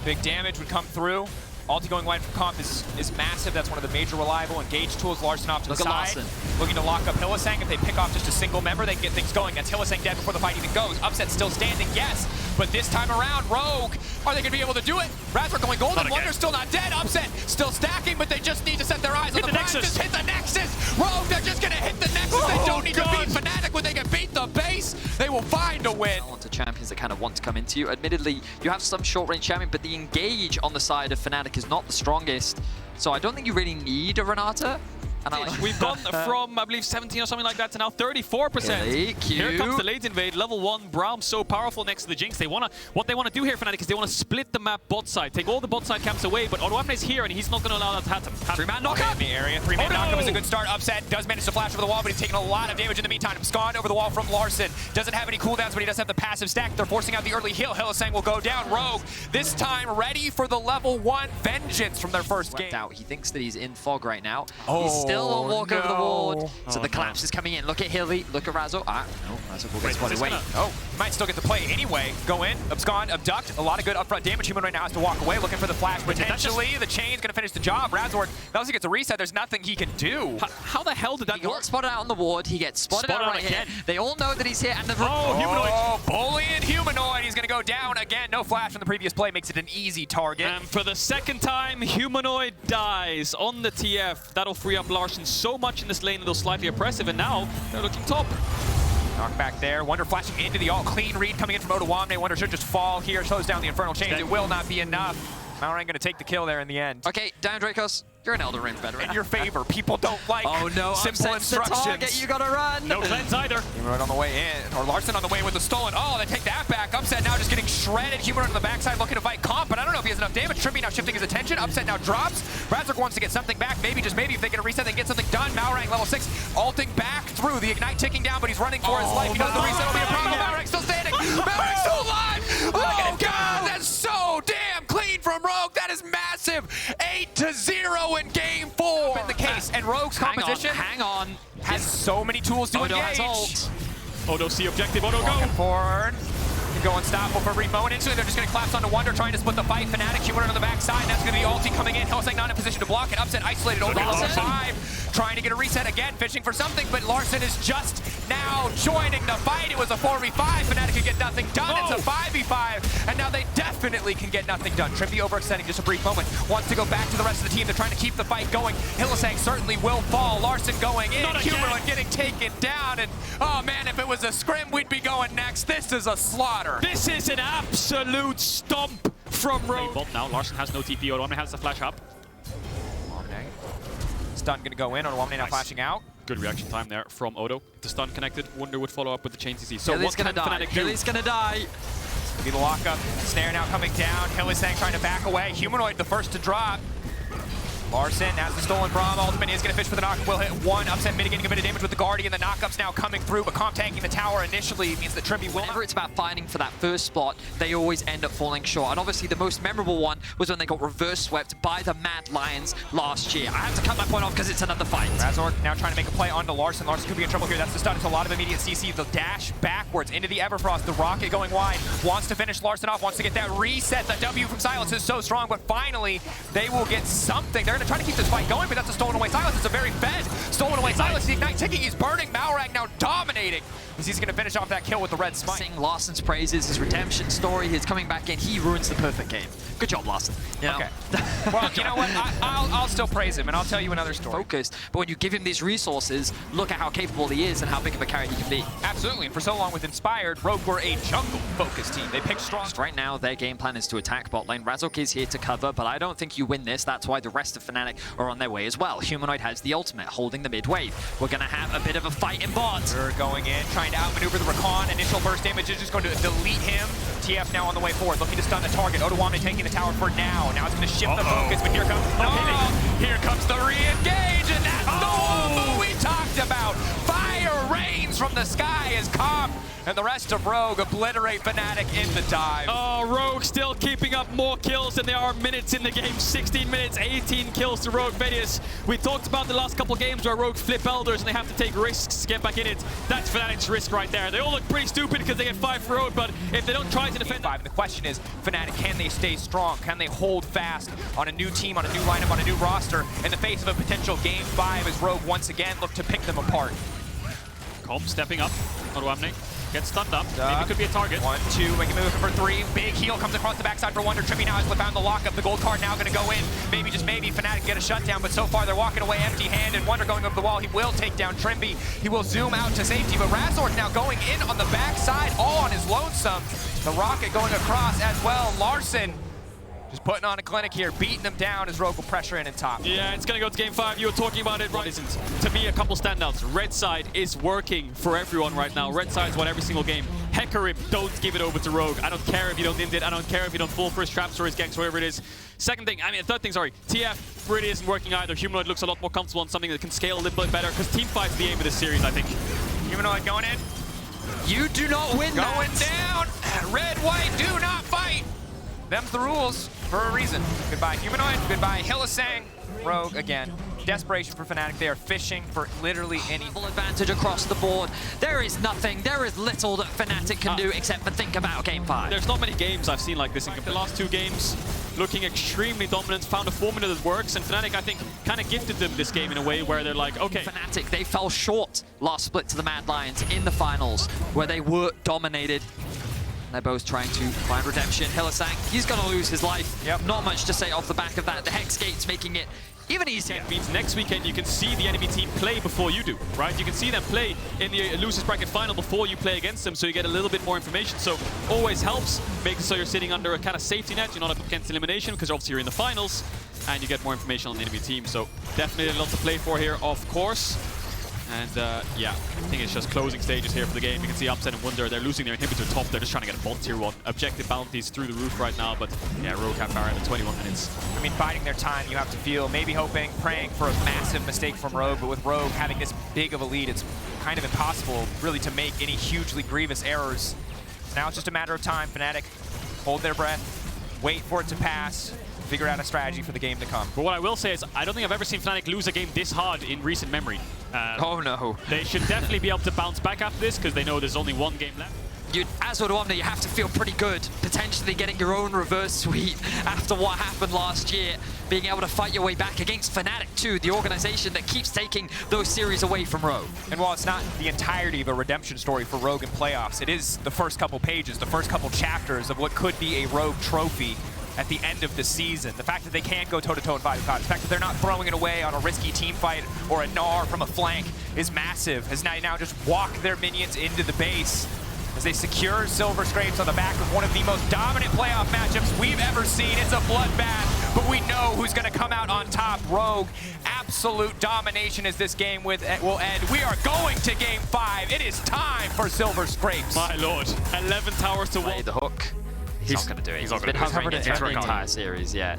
Big damage would come through. Ulti going wide from Comp is massive. That's one of the major reliable engage tools. Larson off to the side. Looking to lock up Hillsang. If they pick off just a single member, they can get things going. That's Hillsang dead before the fight even goes. Upset still standing, yes. But this time around, Rogue, are they going to be able to do it? Razor going golden. Wonder still not dead. Upset still stacking, but they just need to set their eyes on the prize. Just hit the Nexus. Rogue, they're just going to hit the Nexus. They don't need to beat Fnatic. When they can beat the base, they will find a win. To champions that kind of want to come into you. Admittedly, you have some short-range champion, but the engage on the side of Fnatic is not the strongest. So I don't think you really need a Renata. And we've gone from, I believe, 17 or something like that to now 34%. Here comes the late invade, level 1. Braum so powerful next to the Jinx. What they want to do here, Fnatic, is they want to split the map bot side, take all the bot side camps away, but Odoamne is here and he's not going to allow that to happen. 3-man knockup in the area. 3-man knockup is a good start. Upset does manage to flash over the wall, but he's taking a lot of damage in the meantime. Scond over the wall from Larson. Doesn't have any cooldowns, but he does have the passive stack. They're forcing out the early heal. Hillsang will go down. Rogue, this time ready for the level 1 vengeance from their first game. He thinks that he's in fog right now. He's still won't walk over the ward. So Oh, the collapse is coming in. Look at Hilly, look at Razzle. No, Razzle will get spotted. Wait. Oh, might still get the play anyway. Go in, abscond, abduct. A lot of good upfront damage. Human right now has to walk away, looking for the flash. Potentially, the chain's gonna finish the job. Razork, once he gets a reset, there's nothing he can do. How the hell did that He got work? spotted out on the ward. He gets spotted out right again. here. They all know that he's here. And the Humanoid. Oh, bullying Humanoid. He's gonna go down again. No flash from the previous play makes it an easy target. And for the second time, Humanoid dies on the TF. That'll free up Larsen so much in this lane that they'll slightly oppressive, and now they're looking top. Knock back there. Wonder flashing into the all clean read coming in from Otawamne. Wonder should just fall here, slows down the Infernal Chains. It will not be enough. Malrang gonna take the kill there in the end. Okay, down Dracos. You're an Elden Ring veteran. In your favor. People don't like simple instructions. Target, you gotta run. No cleanse either. Humanoid on the way in, or Larsen on the way in with the stolen. Oh, they take that back. Upset now just getting shredded. Humanoid on the backside looking to fight Comp, but I don't know if he has enough damage. Trimby now shifting his attention. Upset now drops. Razork wants to get something back. Maybe, just maybe, if they get a reset, they get something done. Malrang level 6, ulting back through. The Ignite ticking down, but he's running for his life. He knows the reset will be a problem. Malrang still standing. Malrang still alive. Oh, God, that's so damn clean from Rogue. That is massive. 8-0 in game 4. In the case, and Rogue's composition Hang on. has so many tools to Odo engage. has ult. Odo see objective, Odo Walking go! forward. Can go unstoppable for a brief moment. Instantly, they're just going to collapse onto Wonder, trying to split the fight. Fnatic, Humanoid on the backside. That's going to be ulti coming in. Hellsang not in position to block it. Upset isolated over level 5. Trying to get a reset again, fishing for something, but Larsen is just now joining the fight. It was a 4v5. Fnatic could get nothing done. It's a 5v5, and now they definitely can get nothing done. Trimby overextending just a brief moment. Wants to go back to the rest of the team. They're trying to keep the fight going. Hillesang certainly will fall. Larsen going in. Humanoid getting taken down, and oh man, if it was a scrim, we'd be going next. This is a slaughter. This is an absolute stomp from Rogue. Now Larsen has no TP. Otawamne has the flash up. Stun gonna go in. Otawamne now flashing out. Good reaction time there from Odo. The stun connected. Wonder would follow up with the chain CC. So Hilly's what can gonna die. Fnatic do? Hilly's gonna die. Be the lockup. Snare now coming down. Hillesang trying to back away. Humanoid the first to drop. Larsen has the stolen Braum. Ultimate is going to fish for the knock. Will hit one. Upset mitigating a bit of damage with the Guardian. The knockups now coming through, but Comp tanking the tower initially means that Trimby will. Whenever it's about fighting for that first spot, they always end up falling short. And obviously the most memorable one was when they got reverse swept by the Mad Lions last year. I have to cut my point off because it's another fight. Razork now trying to make a play onto Larsen. Larsen could be in trouble here. That's the stun. It's a lot of immediate CC. The dash backwards into the Everfrost. The rocket going wide. Wants to finish Larsen off. Wants to get that reset. The W from Silence is so strong, but finally they will get something. They're going to try to keep this fight going, but that's a stolen away Silence. It's a very fed stolen away Silence. The Ignite ticking. He's burning. Malrang now dominating as he's going to finish off that kill with the red smite. Sing Larsen's praises, his redemption story, his coming back in. He ruins the perfect game. Good job, Larsen. You know? Okay. Well, you know what? I'll still praise him, and I'll tell you another story. Focused, but when you give him these resources, look at how capable he is and how big of a carry he can be. Absolutely, and for so long with Inspired, Rogue were a jungle-focused team. They picked strong. Right now, their game plan is to attack bot lane. Razork is here to cover, but I don't think you win this. That's why the rest of Fnatic are on their way as well. Humanoid has the ultimate, holding the mid wave. We're going to have a bit of a fight in bot. They're going in, trying to outmaneuver the Rakan. Initial burst damage is just going to delete him. TF now on the way forward, looking to stun the target. Otawamne taking the tower for now. Now it's going to shift the focus, but here comes here comes the re-engage, and that's the wombo we talked about. Fire rains from the sky as Comp and the rest of Rogue obliterate Fnatic in the dive. Oh, Rogue still keeping up more kills than there are minutes in the game. 16 minutes, 18 kills to Rogue Vedius. We talked about the last couple games where Rogue flip Elders and they have to take risks to get back in it. That's Fnatic's risk right there. They all look pretty stupid because they get 5 for Rogue, but if they don't try to defend... 5, and the question is, Fnatic, can they stay strong? Can they hold fast on a new team, on a new lineup, on a new roster in the face of a potential Game 5 as Rogue once again look to pick them apart? Comp stepping up. Otawamne gets stunned up. Maybe could be a target. 1, 2, making move for 3. Big heal comes across the backside for Wonder. Trimby now has found the lockup. The gold card now going to go in. Maybe, just maybe, Fnatic get a shutdown, but so far they're walking away empty-handed. Wonder going over the wall. He will take down Trimby. He will zoom out to safety, but Razork now going in on the backside, all on his lonesome. The rocket going across as well. Larsen just putting on a clinic here, beating them down as Rogue will pressure in and top. Yeah, it's going to go to Game 5. You were talking about it, right? Isn't. To me, a couple standouts. Red side is working for everyone right now. Red side's won every single game. Hecarim, don't give it over to Rogue. I don't care if you don't end it. I don't care if you don't fall for his traps or his ganks, whatever it is. Third thing, sorry. TF really isn't working either. Humanoid looks a lot more comfortable on something that can scale a little bit better because team fight's the aim of this series, I think. Humanoid going in. You do not win that. Going down. Red, white, do not fight. Them's the rules for a reason. Goodbye Humanoid, goodbye Hillesang. Rogue again. desperation for Fnatic. They are fishing for literally any Full advantage across the board. There is nothing, there is little that Fnatic can do except for think about Game 5. There's not many games I've seen like this in the last 2 games. Looking extremely dominant, found a formula that works, and Fnatic, I think, kind of gifted them this game in a way where they're like, okay. Fnatic, they fell short last split to the Mad Lions in the finals, where they were dominated. They're both trying to find redemption. Hylissang, he's going to lose his life. Yep. Not much to say off the back of that. The Hex Gate's making it even easier. It means next weekend you can see the enemy team play before you do, right? You can see them play in the losers bracket final before you play against them, so you get a little bit more information. So always helps, makes it so you're sitting under a kind of safety net. You're not up against elimination because obviously you're in the finals, and you get more information on the enemy team. So definitely a lot to play for here, of course. And yeah, I think it's just closing stages here for the game. You can see Upset and Wunder, they're losing their inhibitor top. They're just trying to get a bot tier 1. Objective bounties through the roof right now, but yeah, Rogue have Baron in 21 minutes. I mean, biding their time, you have to feel, maybe hoping, praying for a massive mistake from Rogue, but with Rogue having this big of a lead, it's kind of impossible, really, to make any hugely grievous errors. Now it's just a matter of time. Fnatic hold their breath, wait for it to pass, figure out a strategy for the game to come. But what I will say is, I don't think I've ever seen Fnatic lose a game this hard in recent memory. Oh no. They should definitely be able to bounce back after this, because they know there's only 1 game left. As Onivia, you have to feel pretty good, potentially getting your own reverse sweep after what happened last year, being able to fight your way back against Fnatic too, the organization that keeps taking those series away from Rogue. And while it's not the entirety of a redemption story for Rogue in playoffs, it is the first couple pages, the first couple chapters of what could be a Rogue trophy at the end of the season. The fact that they can't go toe-to-toe in 5v5, the fact that they're not throwing it away on a risky team fight or a Gnar from a flank is massive, as now just walk their minions into the base as they secure Silver Scrapes on the back of one of the most dominant playoff matchups we've ever seen. It's a bloodbath, but we know who's going to come out on top. Rogue, absolute domination as this game will end. We are going to Game 5. It is time for Silver Scrapes. My lord, 11 towers to 1. The hook. He's not going to do it. He's He's been hovering it through the entire series, yeah.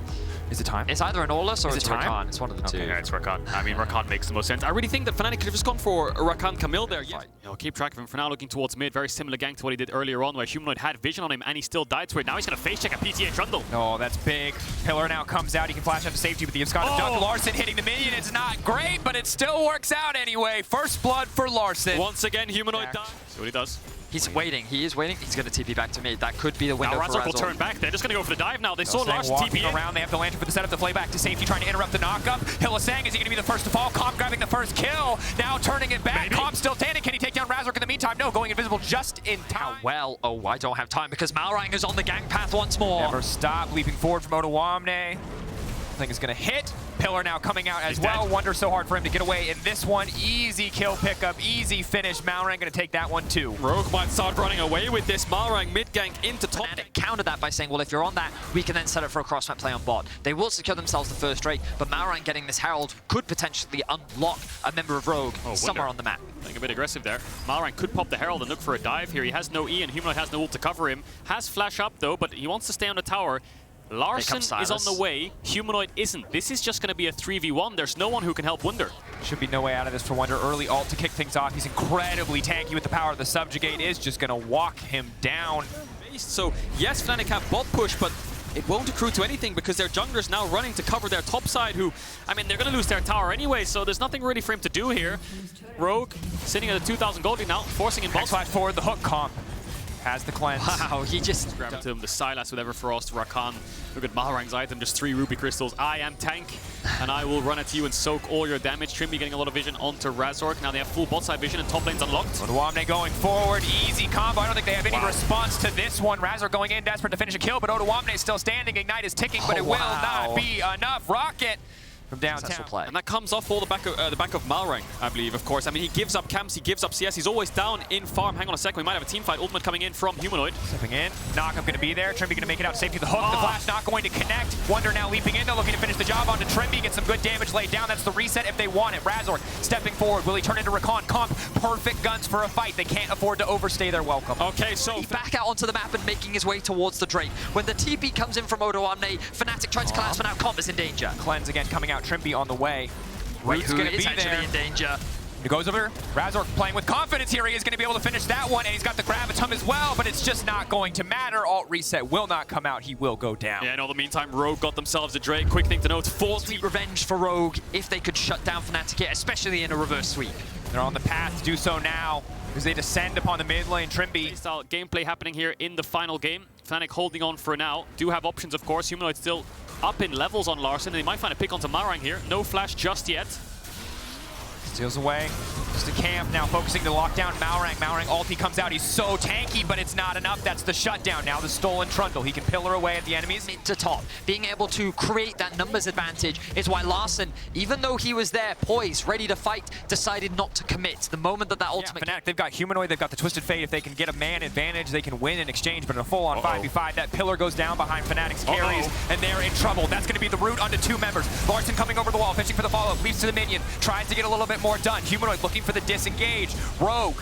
Is it time? It's either an Aulus or Is it's it time? Rakan. It's one of the two. Yeah, it's Rakan. I mean, Rakan makes the most sense. I really think that Fnatic could have just gone for a Rakan Camille there. Yeah. You know, keep track of him for now, looking towards mid. Very similar gank to what he did earlier on, where Humanoid had vision on him and he still died to it. Now he's going to face check a PTA Trundle. No, that's big. Pillar now comes out. He can flash out to safety with the Abscond of Dunk. Larson hitting the minion. It's not great, but it still works out anyway. First blood for Larson. Once again, Humanoid dies. See what he does. He's waiting. He is waiting. He's going to TP back to mid. That could be the window Now for Razork will Razork. turn back. They're just going to go for the dive now. They saw Larson walking TP around. They have the lantern for the setup. The play back to safety, trying to interrupt the knockup. Hylissang, is he going to be the first to fall? Comp grabbing the first kill. Now turning it back. Maybe. Comp still standing. Can he take down Razork in the meantime? No, going invisible just in time. Well, oh, I don't have time because Malrang is on the gang path once more. Never stop. Leaping forward from Ottawamne. Thing is going to hit. Pillar now coming out as well. Dead. Wonder so hard for him to get away in this one. Easy kill pickup, easy finish. Malrang going to take that one too. Rogue might start running away with this. Malrang mid gank into top. Fnatic countered that by saying, well, if you're on that, we can then set up for a cross-map play on bot. They will secure themselves the first rate, but Malrang getting this Herald could potentially unlock a member of Rogue somewhere on the map. Playing a bit aggressive there. Malrang could pop the Herald and look for a dive here. He has no E and Humanoid has no ult to cover him. Has flash up though, but he wants to stay on the tower. Larson is on the way, Humanoid isn't. This is just going to be a 3v1. There's no one who can help Wunder. Should be no way out of this for Wunder. Early ult to kick things off. He's incredibly tanky with the power of the Subjugate. Is just going to walk him down. So yes, Fnatic have bot push, but it won't accrue to anything because their jungler's now running to cover their top side who, I mean, they're going to lose their tower anyway, so there's nothing really for him to do here. Rogue sitting at a 2,000 gold lead now, forcing in bot. Flash forward, the hook comp. Has the cleanse. Wow, he just Grab it to him, the Silas with Everfrost, Rakan. Look at Malrang's item, just 3 Ruby Crystals. I am tank, and I will run at you and soak all your damage. Trimby getting a lot of vision onto Razork. Now they have full bot side vision and top lane's unlocked. Ottawamne going forward, easy combo. I don't think they have any response to this one. Razork going in, desperate to finish a kill, but Ottawamne is still standing. Ignite is ticking, but it will not be enough. Rocket from downtown. play. And that comes off all the back of Malrang, I believe, of course. I mean, he gives up camps, he gives up CS. He's always down in farm. Hang on a second, we might have a team fight. Ultimate coming in from Humanoid. Stepping in, Knockup going to be there. Trimby going to make it out safety. The hook, the flash not going to connect. Wunder now leaping in, looking to finish the job onto Trimby. Get some good damage laid down. That's the reset if they want it. Razork stepping forward. Will he turn into Rakan? Comp, perfect guns for a fight. They can't afford to overstay their welcome. Okay, so He's back out onto the map and making his way towards the Drake. When the TP comes in from Ottawamne, Fnatic tries to collapse, but now Comp is in danger. Cleanse again coming out. Trimby on the way. Wait, Root's who going to is be actually there. in danger? He goes over, Razork playing with confidence here. He is going to be able to finish that one, and he's got the Gravitum as well, but it's just not going to matter. Alt reset will not come out. He will go down. Yeah, in all the meantime, Rogue got themselves a Drake. Quick thing to note, 40 Sweet revenge for Rogue if they could shut down Fnatic here, especially in a reverse sweep. They're on the path to do so now as they descend upon the mid lane. Trimby. style gameplay happening here in the final game. Fnatic holding on for now. Do have options, of course. Humanoid still up in levels on Larson. They might find a pick onto Malrang here. No flash just yet. Steals away. Just a camp now, focusing to lock down Malrang. Malrang ulti comes out. He's so tanky, but it's not enough. That's the shutdown. Now the stolen Trundle. He can pillar away at the enemies. Mid to top, being able to create that numbers advantage is why Larson, even though he was there, poised, ready to fight, decided not to commit. The moment that ultimate... Fnatic, they've got Humanoid, they've got the Twisted Fate. If they can get a man advantage, they can win in exchange, but in a full-on 5v5, that pillar goes down behind Fnatic's carries, and they're in trouble. That's going to be the route onto 2 members. Larson coming over the wall, fishing for the follow-up, leaps to the minion, tries to get a little bit more done. Humanoid looking for the disengage. Rogue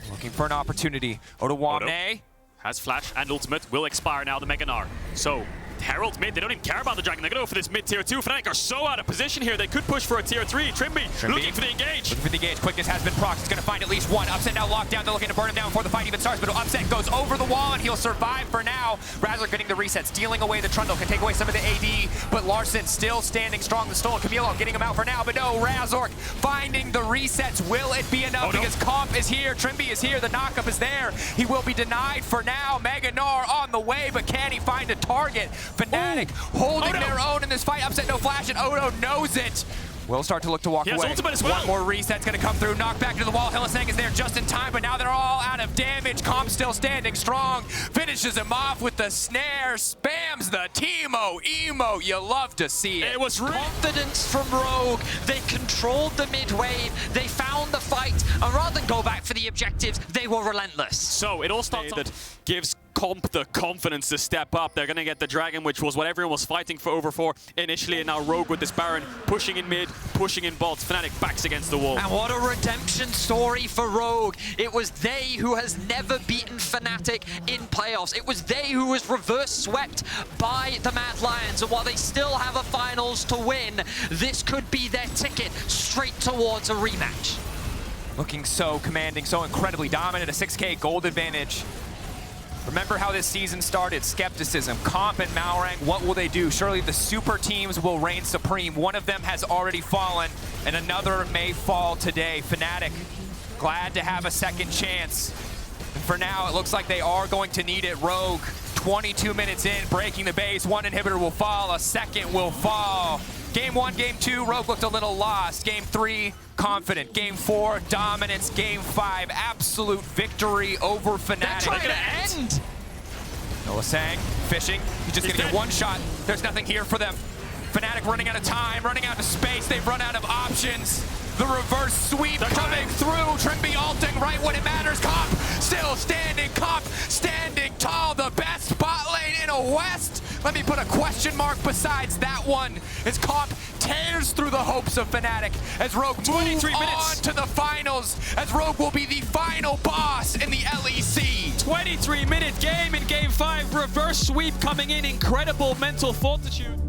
looking for an opportunity. Otawamne has flash and ultimate. Will expire now, the Mega Gnar. So, Herald mid, they don't even care about the Dragon. They're going to go for this mid tier 2. Fnatic are so out of position here. They could push for a tier 3. Trimby looking for the engage. Looking for the engage. Quickness has been procced. It's going to find at least one. Upset now locked down. They're looking to burn him down before the fight even starts. But Upset goes over the wall and he'll survive for now. Razork getting the reset, stealing away the Trundle. Can take away some of the AD. But Larson still standing strong. The stolen Camilo getting him out for now. But no, Razork finding the resets. Will it be enough? Because Comp is here. Trimby is here. The knockup is there. He will be denied for now. Mega Gnar on the way. But can he find a target? Fnatic holding their own in this fight. Upset no flash, and Odo knows it. Will start to look to walk away. Ultimate as well. One more reset's going to come through. Knock back to the wall. Hylissang is there just in time, but now they're all out of damage. Comp still standing strong. Finishes him off with the snare. Spams the Teemo emo. You love to see it. It was confidence from Rogue. They controlled the mid wave. They found the fight, and rather than go back for the objectives, they were relentless. So it all starts that gives Comp the confidence to step up. They're going to get the Dragon, which was what everyone was fighting for over for initially, and now Rogue with this Baron pushing in mid, pushing in bot. Fnatic backs against the wall. And what a redemption story for Rogue. It was they who has never beaten Fnatic in playoffs. It was they who was reverse swept by the Mad Lions. And while they still have a finals to win, this could be their ticket straight towards a rematch. Looking so commanding, so incredibly dominant, a 6K gold advantage. Remember how this season started, skepticism. Comp and Malrang, what will they do? Surely the super teams will reign supreme. One of them has already fallen, and another may fall today. Fnatic, glad to have a second chance. And for now, it looks like they are going to need it. Rogue, 22 minutes in, breaking the base. One inhibitor will fall, a second will fall. Game 1, Game 2, Rogue looked a little lost. Game 3, confident. Game 4, dominance. Game 5, absolute victory over Fnatic. They're trying to end. Hylissang, fishing. He's just going to get one shot. There's nothing here for them. Fnatic running out of time, running out of space. They've run out of options. The reverse sweep coming through. Trimby ulting right when it matters. Comp still standing. Comp standing tall. The best bot lane in a West. Let me put a question mark besides that one as Comp tears through the hopes of Fnatic as Rogue moves on to the finals, as Rogue will be the final boss in the LEC. 23-minute game in Game 5. Reverse sweep coming in. Incredible mental fortitude.